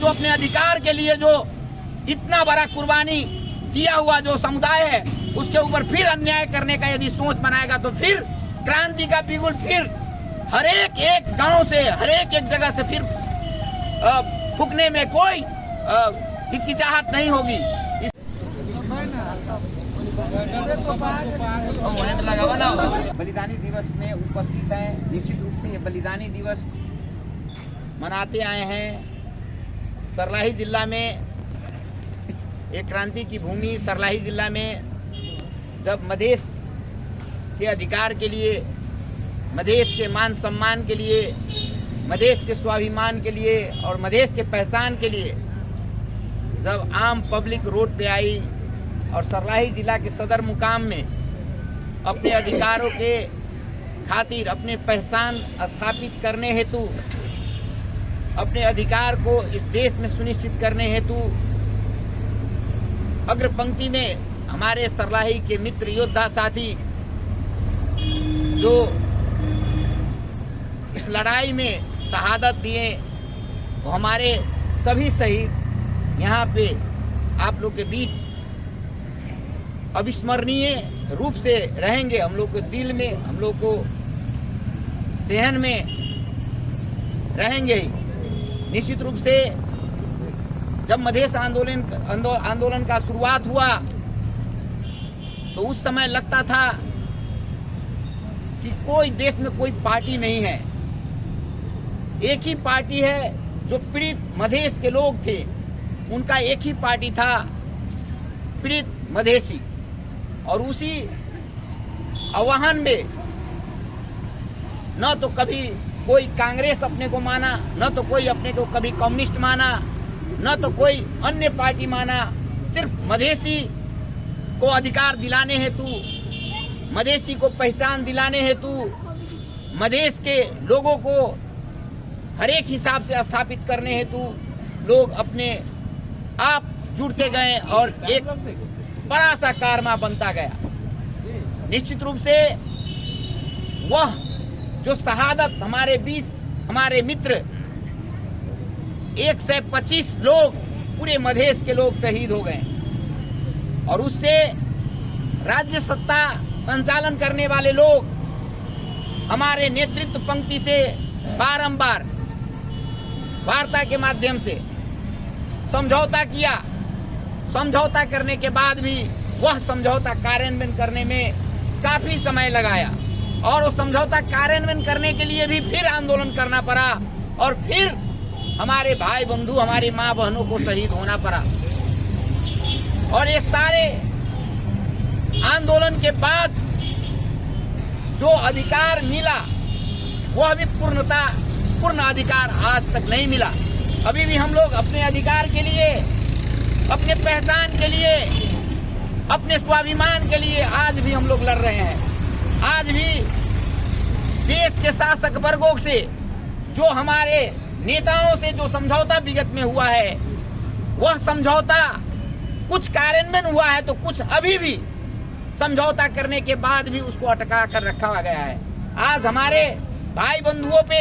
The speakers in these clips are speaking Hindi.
जो अपने अधिकार के लिए जो इतना बड़ा कुर्बानी दिया हुआ जो समुदाय है, उसके ऊपर फिर अन्याय करने का यदि सोच बनाएगा तो फिर क्रांति का बिगुल फिर हर एक गांव से, हर एक जगह से फिर फूकने में कोई हिचकिचाहट नहीं होगी। बलिदानी दिवस में उपस्थित है। निश्चित रूप से ये बलिदानी दिवस मनाते आए हैं। सरलाही जिला में एक क्रांति की भूमि, सरलाही जिला में जब मधेश के अधिकार के लिए, मधेश के मान सम्मान के लिए, मधेश के स्वाभिमान के लिए और मधेश के पहचान के लिए जब आम पब्लिक रोड पे आई और सरलाही जिला के सदर मुकाम में अपने अधिकारों के खातिर, अपने पहचान स्थापित करने हेतु, अपने अधिकार को इस देश में सुनिश्चित करने हेतु अग्र पंक्ति में हमारे सरलाही के मित्र योद्धा साथी जो इस लड़ाई में शहादत दिए, वो हमारे सभी शहीद यहाँ पे आप लोग के बीच अविस्मरणीय रूप से रहेंगे। हम लोग के दिल में, हम लोग को सहन में रहेंगे। निश्चित रूप से जब मधेश आंदोलन का शुरुआत हुआ तो उस समय लगता था कि कोई देश में कोई पार्टी नहीं है, एक ही पार्टी है जो पीड़ित मधेश के लोग थे, उनका एक ही पार्टी था, पीड़ित मधेसी। और उसी आह्वान में न तो कभी कोई कांग्रेस अपने को माना, न तो कोई अपने को कभी कम्युनिस्ट माना, न तो कोई अन्य पार्टी माना। सिर्फ मधेसी को अधिकार दिलाने हेतु, मधेसी को पहचान दिलाने हेतु, मधेश के लोगों को हर एक हिसाब से स्थापित करने हेतु लोग अपने आप जुड़ते गए और एक बड़ा सा कारवा बनता गया। निश्चित रूप से वह जो शहादत हमारे बीच, हमारे मित्र 125 लोग, पूरे मधेश के लोग शहीद हो गए और उससे राज्य सत्ता संचालन करने वाले लोग हमारे नेतृत्व पंक्ति से बारंबार वार्ता के माध्यम से समझौता किया। समझौता करने के बाद भी वह समझौता कार्यान्वयन करने में काफी समय लगाया और वो समझौता कार्यान्वयन करने के लिए भी फिर आंदोलन करना पड़ा और फिर हमारे भाई बंधु, हमारी माँ बहनों को शहीद होना पड़ा। और ये सारे आंदोलन के बाद जो अधिकार मिला वह भी पूर्ण अधिकार आज तक नहीं मिला। अभी भी हम लोग अपने अधिकार के लिए, अपने पहचान के लिए, अपने स्वाभिमान के लिए आज भी हम लोग लड़ रहे हैं। आज भी देश के शासक वर्गों से, जो हमारे नेताओं से जो समझौता विगत में हुआ है, वह समझौता कुछ कार्यान्वयन हुआ है तो कुछ अभी भी समझौता करने के बाद भी उसको अटका कर रखा गया है। आज हमारे भाई बंधुओं पे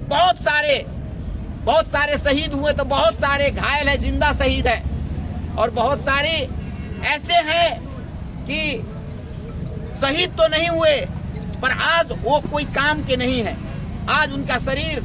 बहुत सारे शहीद हुए तो बहुत सारे घायल है, जिंदा शहीद है और बहुत सारे ऐसे हैं कि शहीद तो नहीं हुए पर आज वो कोई काम के नहीं है। आज उनका शरीर,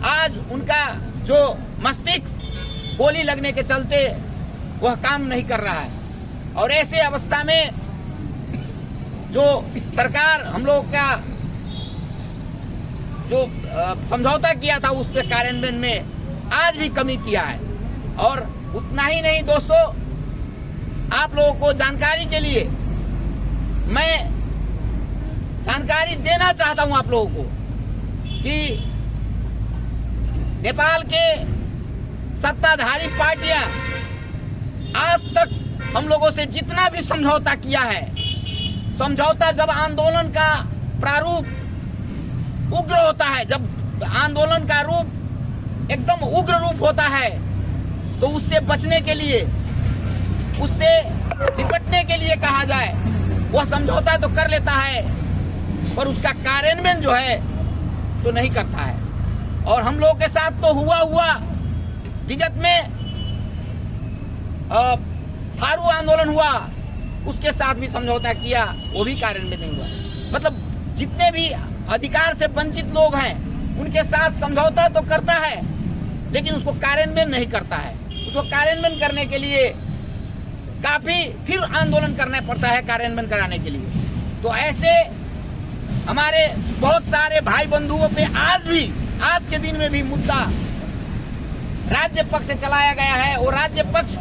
आज उनका जो मस्तिष्क गोली लगने के चलते वह काम नहीं कर रहा है। और ऐसे अवस्था में जो सरकार हम लोग का जो समझौता किया था उस पर कार्यान्वयन में आज भी कमी किया है। और उतना ही नहीं दोस्तों, आप लोगों को जानकारी के लिए मैं जानकारी देना चाहता हूं आप लोगों को कि नेपाल के सत्ताधारी पार्टियां आज तक हम लोगों से जितना भी समझौता किया है, समझौता जब आंदोलन का प्रारूप उग्र होता है, जब आंदोलन का रूप एकदम उग्र रूप होता है तो उससे बचने के लिए, उससे निपटने के लिए कहा जाए, वह समझौता तो कर लेता है पर उसका कार्यान्वयन जो है तो नहीं करता है। और हम लोगों के साथ तो हुआ विगत में थारू आंदोलन हुआ, उसके साथ भी समझौता किया, वो भी कार्यान्वित नहीं हुआ। मतलब जितने भी अधिकार से वंचित लोग हैं उनके साथ समझौता तो करता है, लेकिन उसको कार्यान्वयन नहीं करता है। उसको कार्यान्वयन करने के लिए काफी फिर आंदोलन करना पड़ता है कार्यान्वयन कराने के लिए। तो ऐसे हमारे बहुत सारे भाई बंधुओं पे आज के दिन में भी मुद्दा राज्य पक्ष से चलाया गया है, और राज्य पक्ष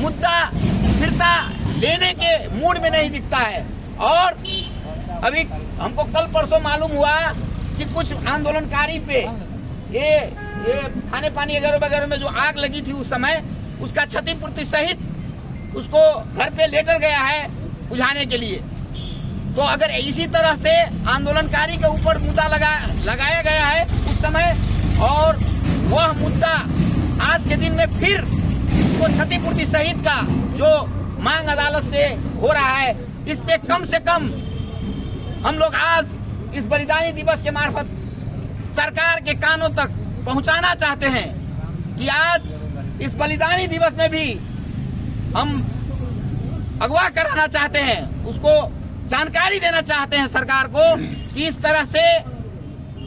मुद्दा फिरता लेने के मूड में नहीं दिखता है। और अभी हमको कल परसों मालूम हुआ कि कुछ आंदोलनकारी पे ये खाने पानी वगैरह में जो आग लगी थी उस समय, उसका क्षतिपूर्ति सहित उसको घर पे लेटर गया है बुझाने के लिए। तो अगर इसी तरह से आंदोलनकारी के ऊपर मुद्दा लगाया गया है उस समय, और वह मुद्दा आज के दिन में फिर उसको क्षतिपूर्ति सहित का जो मांग अदालत से हो रहा है, इस पे कम से कम हम लोग आज इस बलिदानी दिवस के मार्फत सरकार के कानों तक पहुंचाना चाहते हैं कि आज इस बलिदानी दिवस में भी हम अगवा कराना चाहते हैं, उसको जानकारी देना चाहते हैं सरकार को कि इस तरह से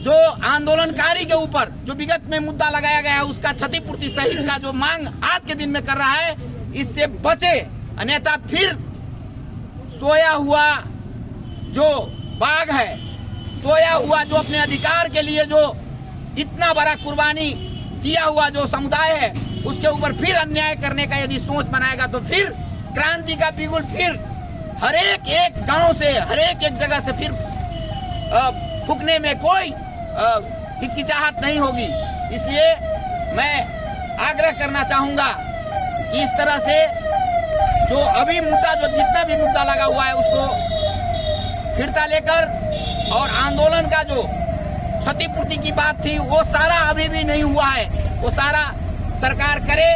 जो आंदोलनकारी के ऊपर जो विगत में मुद्दा लगाया गया है उसका क्षतिपूर्ति सहित का जो मांग आज के दिन में कर रहा है, इससे बचे, अन्यथा फिर सोया हुआ जो बाघ है, सोया हुआ जो अपने अधिकार के लिए जो इतना बड़ा कुर्बानी दिया हुआ जो समुदाय है, उसके ऊपर फिर अन्याय करने का यदि सोच बनाएगा तो फिर क्रांति का बिगुल फिर हर एक गांव से, हर एक जगह से फिर फूकने में कोई हिचकिचाहट नहीं होगी। इसलिए मैं आग्रह करना चाहूंगा कि इस तरह से जो अभी मुद्दा, जो जितना भी मुद्दा लगा हुआ है उसको फिरता लेकर, और आंदोलन का जो क्षतिपूर्ति की बात थी वो सारा अभी भी नहीं हुआ है, वो सारा सरकार करे।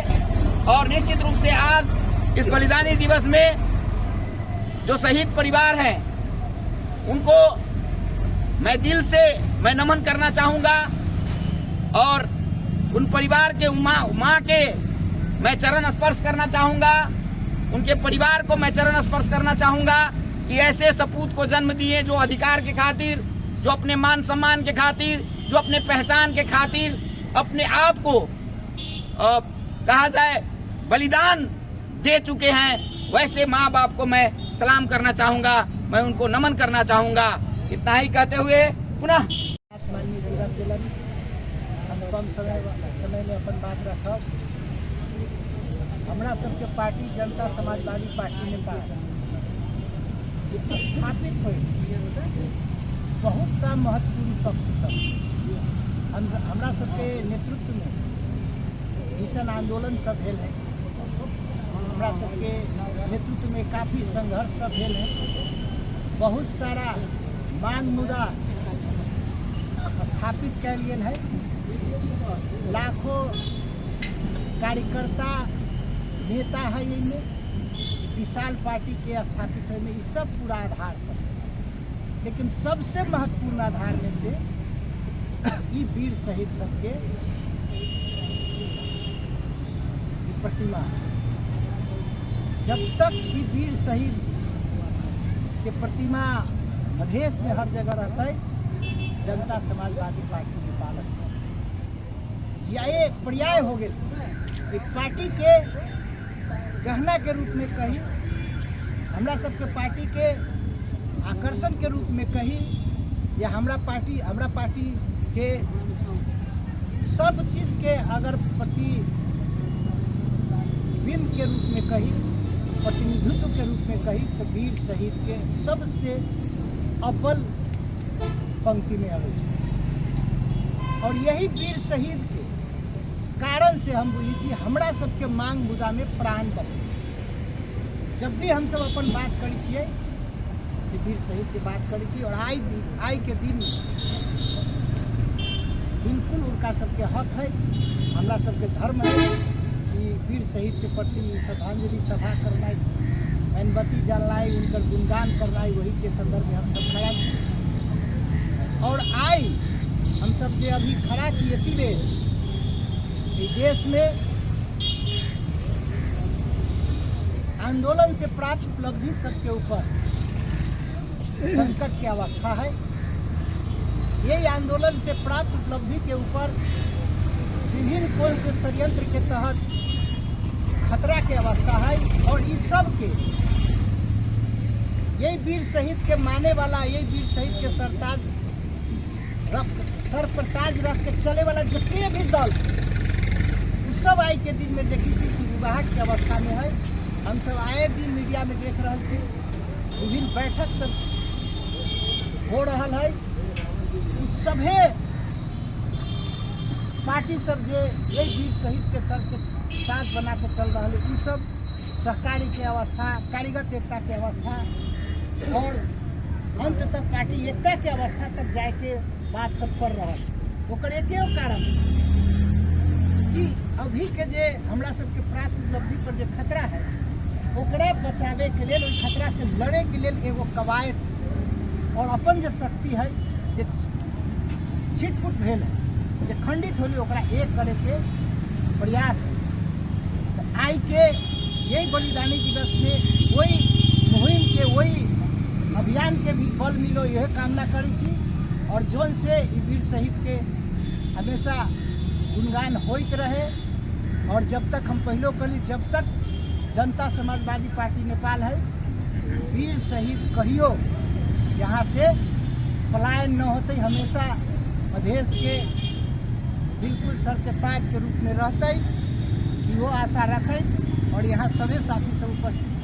और निश्चित रूप से आज इस बलिदानी दिवस में जो शहीद परिवार हैं उनको मैं दिल से नमन करना चाहूंगा, और उन परिवार के माँ के मैं चरण स्पर्श करना चाहूंगा, उनके परिवार को मैं चरण स्पर्श करना चाहूंगा कि ऐसे सपूत को जन्म दिए जो अधिकार के खातिर, जो अपने मान सम्मान के खातिर, जो अपने पहचान के खातिर अपने आप को कहा जाए बलिदान दे चुके हैं, वैसे माँ बाप को मैं सलाम करना चाहूंगा, मैं उनको नमन करना चाहूंगा। इतना ही कहते हुए पुनः हम कम समय में अपन बात रखब। हमरा सबके पार्टी जनता समाजवादी पार्टी नेता स्थापित हुए बहुत सा महत्वपूर्ण पक्ष सब हमरा सबके नेतृत्व में भीषण आंदोलन सब भेल है, हमरा सबके नेतृत्व में काफ़ी संघर्ष सब भेल है, बहुत सारा मांग मुद्दा स्थापित कयल गेल है, लाखों कार्यकर्ता नेता है, इनमें विशाल पार्टी के स्थापित होने में सब पूरा आधार सब। लेकिन सबसे महत्वपूर्ण आधार में से ये वीर शहीद सबके प्रतिमा, जब तक ये वीर शहीद के प्रतिमा मधेश में हर जगह रहता है, जनता समाजवादी पार्टी के पाल स्थान या एक पर्याय हो गए पार्टी के गहना के रूप में कही, हमरा सबके पार्टी के आकर्षण के रूप में कही, या हमरा पार्टी के सब चीज के अगर प्रतिबिंब के रूप में कही, प्रतिनिधित्व के रूप में कही, तो वीर शहीद के सबसे अव्वल पंक्ति में आवे छै। और यही वीर शहीद के कारण से हम बुझी हमरा सबके मांग मुद्दा में प्राण बसे। जब भी हम सब अपन बात करी छियै, वीर शहीद के बात करी छी, और आई के दिन बिल्कुल उनका सबके हक है, हमरा सबके धर्म है कि वीर शहीद के प्रति श्रद्धांजलि सभा करना, मोमबत्ती जलाए, उनकर गुणगान करना, वही के संदर्भ में हम सब खड़ा छी। और आई हम सब जे अभी खड़ा छी एती बेर देश में आंदोलन से प्राप्त उपलब्धि सबके ऊपर संकट की अवस्था है। यही आंदोलन से प्राप्त उपलब्धि के ऊपर विभिन्न कोण से षड्यंत्र के तहत खतरा की अवस्था है। और इस सब के यही वीर शहीद के माने वाला, यही वीर शहीद के सर पर ताज रख के चले वाला जितने भी दल, उस सब आई के दिन में देखी सी सुगबुगाहट की अवस्था में है। हम सब आए दिन मीडिया में देख रहे थे, विभिन्न बैठक सब हो रहा है। इस सभे पार्टी सब जो यही वीर शहीद के सर के ताज बना के चल रहा है, ये सब सहकारी के अवस्था, कारीगत एकता के अवस्था और अंत तक पार्टी एकता के अवस्था तक जाए के बात सब कर रहा है। ओकर एक कारण कि अभी के जे हमरा सबके प्राप्त उपलब्धि पर जो खतरा है, ओकरा बचावे के लिए, ओई खतरा से लड़े के लिए एगो कवायद और अपन जो शक्ति है, जे छिटपुट भेल है, जे खंडित होली, ओकरा एक करे के प्रयास है। तो आई के यही बलिदानी दिवस में वही मुहिम के, वही अभियान के भी बल मिलो, यह कामना करी छी। और जोन से वीर शहीद के हमेशा गुणगान होइत रहे। और जब तक हम पहलो कली, जब तक जनता समाजवादी पार्टी नेपाल है, वीर शहीद कहियो यहाँ से पलायन न होते, हमेशा मधेश के बिल्कुल सर के ताज के रूप में रहते, वो आशा रखें। और यहाँ सभी साथी सब उपस्थित